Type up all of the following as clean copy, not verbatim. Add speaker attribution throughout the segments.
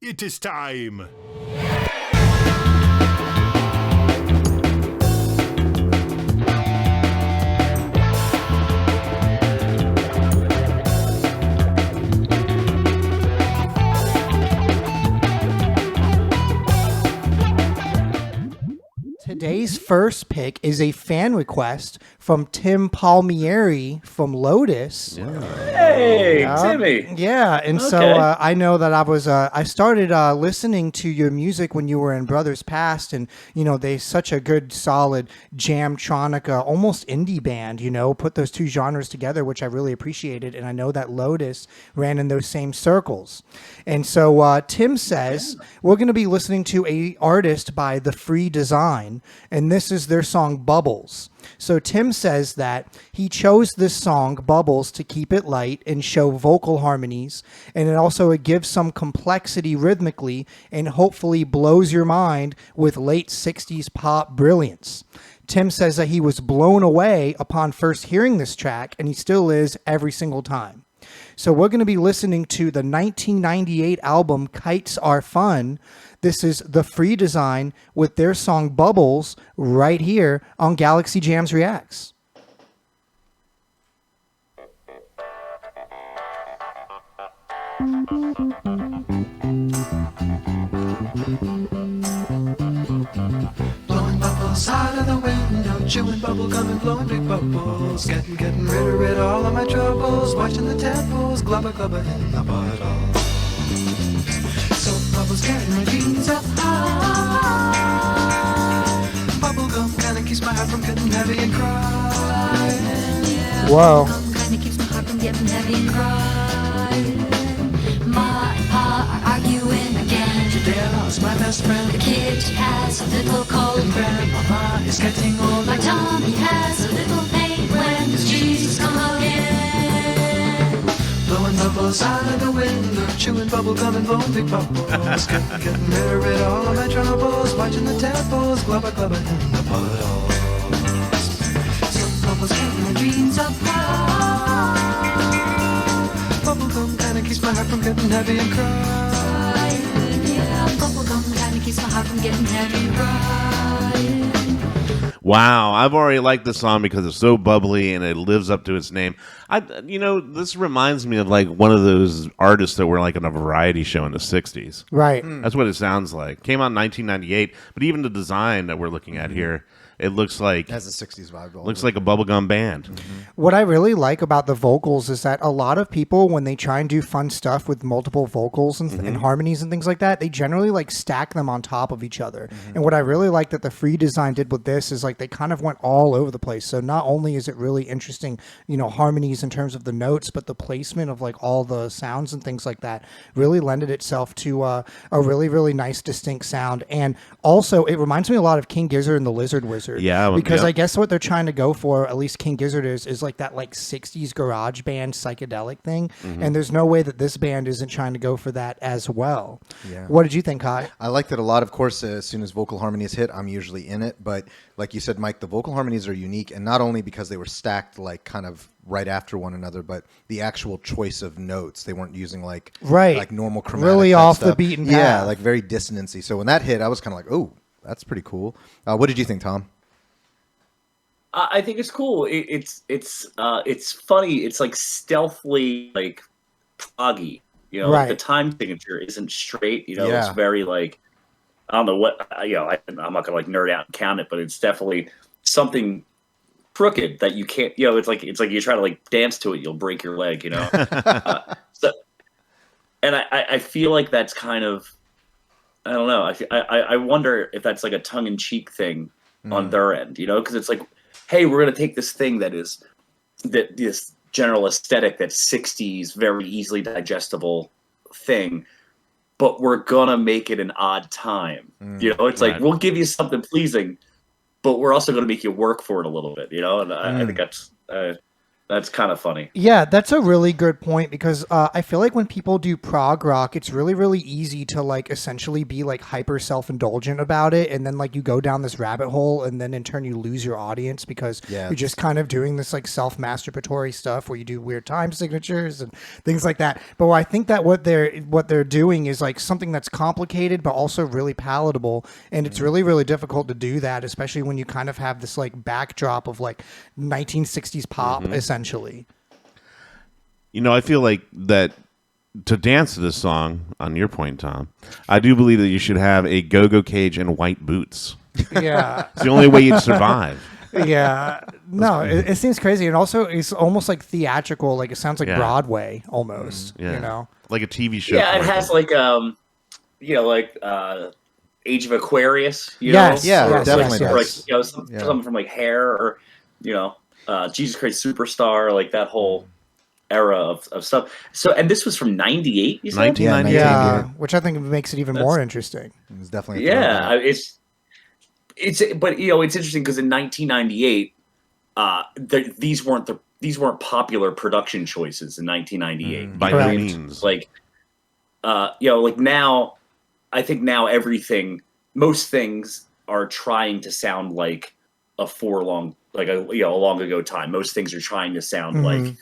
Speaker 1: It is time.
Speaker 2: Today's first pick is a fan request from Tim Palmieri from Lotus.
Speaker 3: Hey, Timmy.
Speaker 2: Yeah, and so
Speaker 3: Okay.
Speaker 2: I know that I started listening to your music when you were in Brothers Past, and they such a good, solid jam-tronica, almost indie band. Put those two genres together, which I really appreciated, and I know that Lotus ran in those same circles. And so Tim says we're going to be listening to a artist by The Free Design, and this is their song Bubbles. So Tim says that he chose this song, Bubbles, to keep it light and show vocal harmonies, and it gives some complexity rhythmically and hopefully blows your mind with late 60s pop brilliance. Tim says that he was blown away upon first hearing this track, and he still is every single time. So we're going to be listening to the 1998 album Kites Are Fun. This is The Free Design with their song Bubbles right here on Galaxy Jams Reacts.
Speaker 4: Blowing bubbles out of the window, chewing bubble gum and blowing big bubbles. Getting rid of all of my troubles. Watching the temples, glubba glubba in the bottle. So bubbles getting my jeans up high. Bubble gum kinda keeps my heart from getting heavy and crying.
Speaker 2: Whoa.
Speaker 5: Bubble gum kinda keeps my heart from getting heavy and crying. Ma and Pa are arguing again.
Speaker 4: Today I lost my best friend.
Speaker 5: The kid has a little cold.
Speaker 4: And Grandmama is getting old.
Speaker 5: My Tommy has a little pain. When does Jesus come again?
Speaker 4: Blowing bubbles out of the window, chewing bubble gum and blowing big bubbles. Getting rid of all of my troubles, watching the temples, glubba glubba in the puddles. Some bubbles getting my dreams up high. Bubble gum kinda keeps my heart from getting heavy and crying.
Speaker 5: Yeah, bubble gum kinda keeps my heart from getting heavy and crying.
Speaker 6: Wow, I've already liked this song because it's so bubbly and it lives up to its name. This reminds me of like one of those artists that were like on a variety show in the 60s.
Speaker 2: Right.
Speaker 6: That's what it sounds like. Came out in 1998, but even the design that we're looking at here, it looks like
Speaker 7: Has a 60s vibe.
Speaker 6: looks like a bubblegum band.
Speaker 2: What I really like about the vocals is that a lot of people, when they try and do fun stuff with multiple vocals and harmonies and things like that, they generally like stack them on top of each other. And what I really like that the Free Design did with this is like they kind of went all over the place. So not only is it really interesting, harmonies in terms of the notes, but the placement of like all the sounds and things like that really lended itself to a really, really nice, distinct sound. And also, it reminds me a lot of King Gizzard and the Lizard Wizard.
Speaker 6: Yeah,
Speaker 2: because
Speaker 6: yep.
Speaker 2: I guess what they're trying to go for, at least King Gizzard is like that like 60s garage band psychedelic thing. And there's no way that this band isn't trying to go for that as well.
Speaker 7: Yeah.
Speaker 2: What did you think, Kai?
Speaker 7: I liked it a lot. Of course, as soon as vocal harmonies hit, I'm usually in it. But like you said, Mike, the vocal harmonies are unique, and not only because they were stacked like kind of right after one another, but the actual choice of notes. They weren't using like normal chromatic
Speaker 2: really
Speaker 7: type
Speaker 2: off
Speaker 7: stuff.
Speaker 2: the beaten path.
Speaker 7: Yeah, like very dissonancy. So when that hit, I was kind of like, oh, that's pretty cool. What did you think, Tom?
Speaker 3: I think it's cool. It's funny. It's like stealthily like proggy. Like
Speaker 2: Right.
Speaker 3: the time signature isn't straight.
Speaker 7: Yeah.
Speaker 3: It's very like I don't know what. I'm not gonna like nerd out and count it, but it's definitely something crooked that you can't. It's like you try to like dance to it, you'll break your leg. And I feel like that's kind of, I don't know. I wonder if that's like a tongue in cheek thing on their end. Because it's like, hey, we're going to take this thing this general aesthetic, that 60s, very easily digestible thing, but we're going to make it an odd time. It's like, we'll give you something pleasing, but we're also going to make you work for it a little bit, and I think that's That's kind of funny.
Speaker 2: Yeah, that's a really good point because I feel like when people do prog rock, it's really, really easy to like essentially be like hyper self-indulgent about it, and then like you go down this rabbit hole, and then in turn you lose your audience because you're just kind of doing this like self-masturbatory stuff where you do weird time signatures and things like that. But I think that what they're doing is like something that's complicated but also really palatable, and it's really, really difficult to do that, especially when you kind of have this like backdrop of like 1960s pop essentially.
Speaker 6: You know, I feel like that to dance to this song, on your point, Tom, I do believe that you should have a go-go cage and white boots.
Speaker 2: Yeah.
Speaker 6: It's the only way you'd survive.
Speaker 2: Yeah. No, it seems crazy. And also, it's almost like theatrical. Like, it sounds like
Speaker 6: Yeah.
Speaker 2: Broadway almost,
Speaker 6: Yeah.
Speaker 2: you know?
Speaker 6: Like a TV show.
Speaker 3: Yeah, it
Speaker 6: for
Speaker 3: has
Speaker 6: example.
Speaker 3: like Age of Aquarius. You
Speaker 2: Yes,
Speaker 3: know?
Speaker 7: Yeah,
Speaker 2: yes,
Speaker 7: definitely
Speaker 2: yes,
Speaker 3: Or
Speaker 7: does.
Speaker 3: like something from like Hair, or Jesus Christ Superstar, like that whole era of stuff. So, and this was from '98. You said?
Speaker 6: 1998.
Speaker 2: Yeah. Which I think makes it even more interesting.
Speaker 7: It was definitely a
Speaker 3: Yeah,
Speaker 7: throwback.
Speaker 3: but it's interesting because in 1998, these weren't popular production choices in 1998.
Speaker 6: By
Speaker 2: Correct.
Speaker 6: no means.
Speaker 3: Like, like now, I think now most things are trying to sound like a long ago time. Most things are trying to sound like,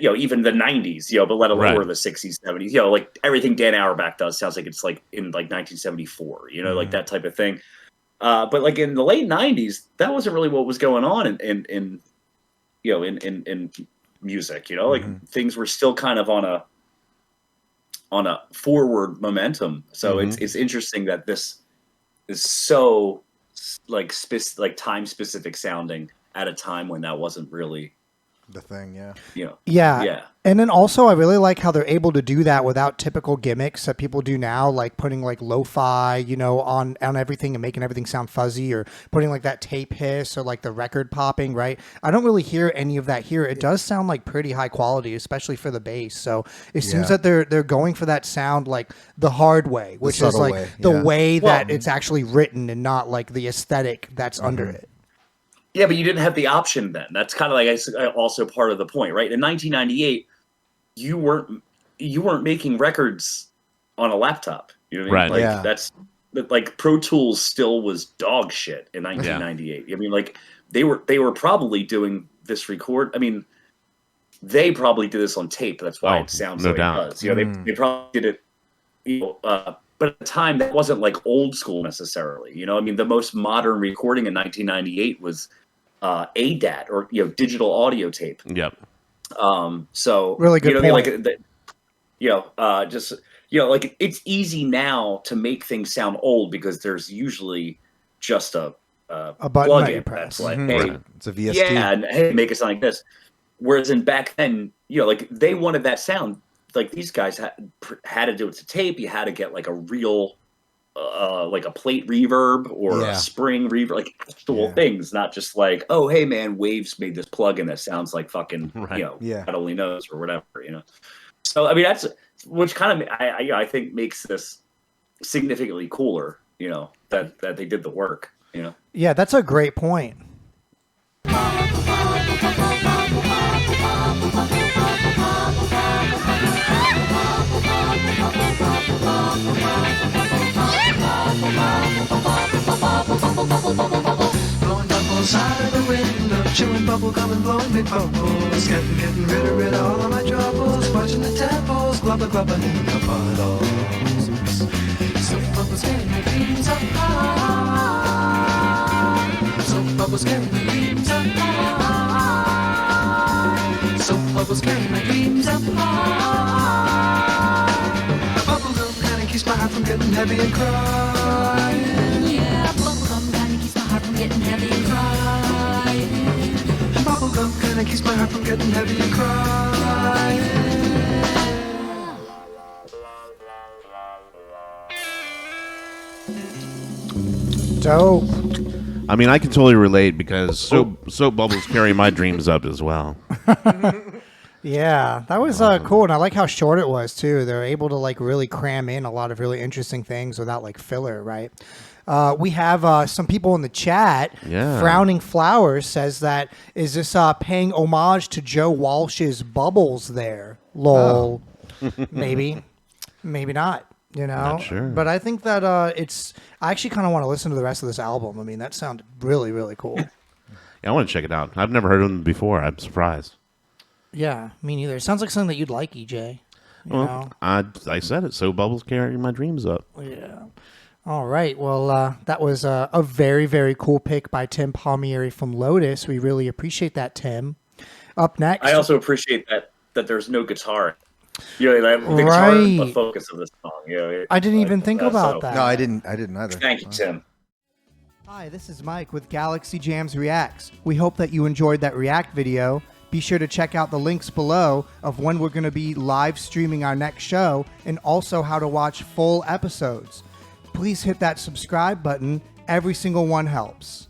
Speaker 3: even the 90s, but let alone
Speaker 6: Right.
Speaker 3: the 60s, 70s, like everything Dan Auerbach does sounds like it's like in like 1974, like that type of thing. But like in the late 90s, that wasn't really what was going on in music, like things were still kind of on a forward momentum. So it's interesting that this is so like time specific sounding at a time when that wasn't really,
Speaker 7: The thing, yeah.
Speaker 2: Yeah.
Speaker 3: Yeah.
Speaker 2: And then also, I really like how they're able to do that without typical gimmicks that people do now, like putting like lo-fi, on everything and making everything sound fuzzy, or putting like that tape hiss or like the record popping, right? I don't really hear any of that here. It does sound like pretty high quality, especially for the bass. So it seems that they're going for that sound like the hard way, which is
Speaker 7: subtle
Speaker 2: like
Speaker 7: way,
Speaker 2: the
Speaker 7: yeah.
Speaker 2: way that
Speaker 3: Well-
Speaker 2: it's actually written and not like the aesthetic that's under it.
Speaker 3: Yeah, but you didn't have the option then. That's kind of like also part of the point, right? In 1998, you weren't making records on a laptop. You know what I mean?
Speaker 6: Right.
Speaker 3: Like
Speaker 7: Yeah.
Speaker 3: that's like Pro Tools still was dog shit in 1998. I mean, like they were probably doing this record. I mean, they probably did this on tape. That's why
Speaker 6: Oh,
Speaker 3: it sounds
Speaker 6: no
Speaker 3: like
Speaker 6: doubt.
Speaker 3: it does. They probably did it. But at the time, that wasn't like old school necessarily. I mean, the most modern recording in 1998 was ADAT, or digital audio tape.
Speaker 6: Yep.
Speaker 3: So
Speaker 2: Really good point.
Speaker 3: like it's easy now to make things sound old because there's usually just a
Speaker 2: button that
Speaker 3: plug-in
Speaker 2: you press.
Speaker 3: that's like,
Speaker 7: Mhm.
Speaker 3: hey,
Speaker 7: Right. It's a VST.
Speaker 3: yeah, and hey, make it sound like this. Whereas in back then, like they wanted that sound. Like these guys had to do it to tape. You had to get like a real, like a plate reverb or
Speaker 7: Yeah.
Speaker 3: a spring reverb, like actual
Speaker 7: Yeah.
Speaker 3: things, not just like, oh, hey man, Waves made this plugin that sounds like fucking,
Speaker 6: Right.
Speaker 7: Yeah.
Speaker 3: God only knows or whatever, So I mean, that's which kind of I think makes this significantly cooler, that they did the work,
Speaker 2: Yeah, that's a great point.
Speaker 4: Blowing bubbles out of the window, chewing bubble gum and blowing big bubbles. Getting rid of all of my troubles. Watching the temples, glubba glubba in the bottles. Soap bubbles getting my dreams apart. Soap bubbles getting my dreams apart. Soap bubbles getting my dreams apart. Bubble gum kinda keeps my heart from getting heavy and crying.
Speaker 5: Yeah, bubblegum kinda keeps my heart from getting heavy and crying.
Speaker 4: Bubblegum kinda keeps my heart from getting heavy and crying.
Speaker 2: Dope.
Speaker 6: I mean, I can totally relate because soap bubbles carry my dreams up as well.
Speaker 2: Yeah, that was cool, and I like how short it was too. They're able to like really cram in a lot of really interesting things without like filler, right? We have some people in the chat.
Speaker 6: Yeah.
Speaker 2: Frowning Flowers says that is this paying homage to Joe Walsh's Bubbles there? Lol. Maybe, maybe not. You know,
Speaker 6: Not sure.
Speaker 2: But I think that it's. I actually kind of want to listen to the rest of this album. I mean, that sounded really, really cool.
Speaker 6: Yeah, I want to check it out. I've never heard of them before. I'm surprised.
Speaker 2: Yeah, me neither. It sounds like something that you'd like, EJ. You know?
Speaker 6: I said it. So bubbles carry my dreams up.
Speaker 2: Yeah. All right. Well, that was a very, very cool pick by Tim Palmieri from Lotus. We really appreciate that, Tim. Up next.
Speaker 3: I also appreciate that there's no guitar. You know, the guitar is the
Speaker 2: Right.
Speaker 3: focus of this song. You know,
Speaker 2: I didn't even think about that.
Speaker 7: No, I didn't either.
Speaker 3: Thank you, Tim.
Speaker 2: Hi, this is Mike with Galaxy Jams Reacts. We hope that you enjoyed that React video. Be sure to check out the links below of when we're going to be live streaming our next show and also how to watch full episodes. Please hit that subscribe button. Every single one helps.